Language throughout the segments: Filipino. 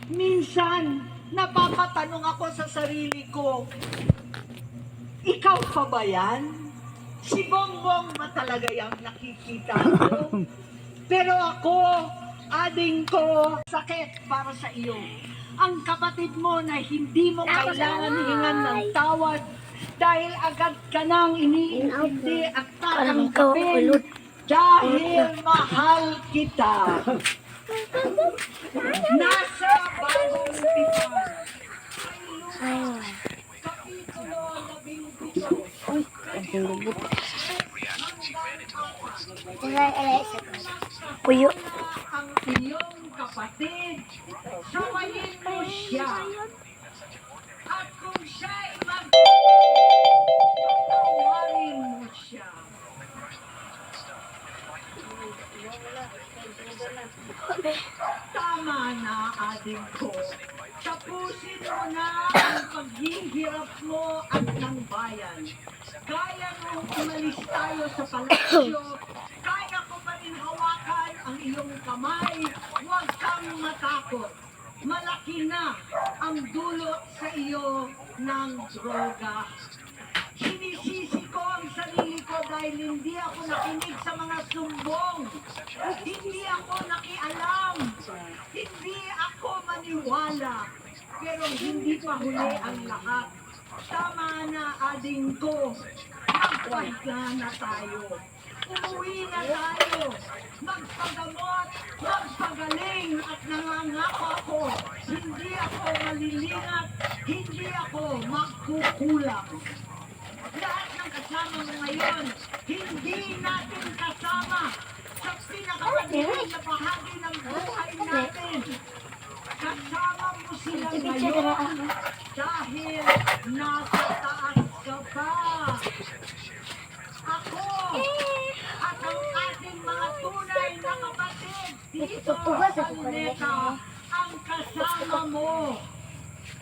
Minsan, napapatanong ako sa sarili ko, ikaw pa ba yan? Si Bongbong ba talaga yung nakikita ko? Pero ako, ading ko, sakit para sa iyo. Ang kapatid mo na hindi mo kailangan hingan ng tawad dahil agad ka nang iniintindi at tatanggapin dahil mahal kita. Nasa bagong tipan ay Kapitulo 17. Puyo. Ang iyong kapatid, sawayin mo siya. At kung siya'y patawarin mo siya. Tama na, adik ko. Tapusin mo na ang paghihirap mo at ng bayan. Kaya nung umalis tayo sa palasyo, kaya ko pa rin hawakan ang iyong kamay. Huwag kang matakot. Malaki na ang dulot sa iyo ng droga. Sinisisi ko ang sarili ko dahil hindi ako nakinig sa mga sumbong. Hindi ako nakialam. Hindi ako maniwala. Pero hindi pa huli ang lahat. Tama na, ading ko. Magpahinga na tayo. Umuwi na tayo. Magpagamot, magpagaling at nangangako ako. Hindi ako malilingat. Hindi ako magkukulang. Lahat ng kasama mo ngayon, hindi natin kasama sa pinakamagiging na bahagi ng buhay natin. Kasama mo sila ngayon dahil nasa taas ka pa. Ako at ang ating mga tunay na kapatid dito sa Luneta ang kasama mo.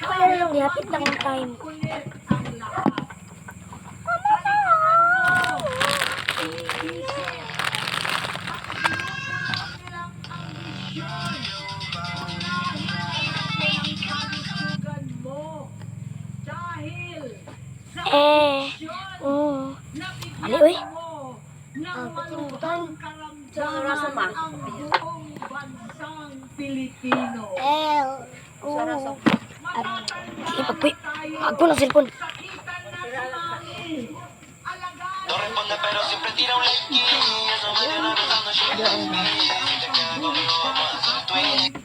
Wala lang, yapit lang ang time. Kulit ang lahat. Ali, uy. Ang buong bansang Pilipino. Sige, pagpuy. Ako ng cellphone. No responde pero siempre tira un like y eso me dio una razón, no llega a mí. Si te quedas conmigo vamos a hacer un twist.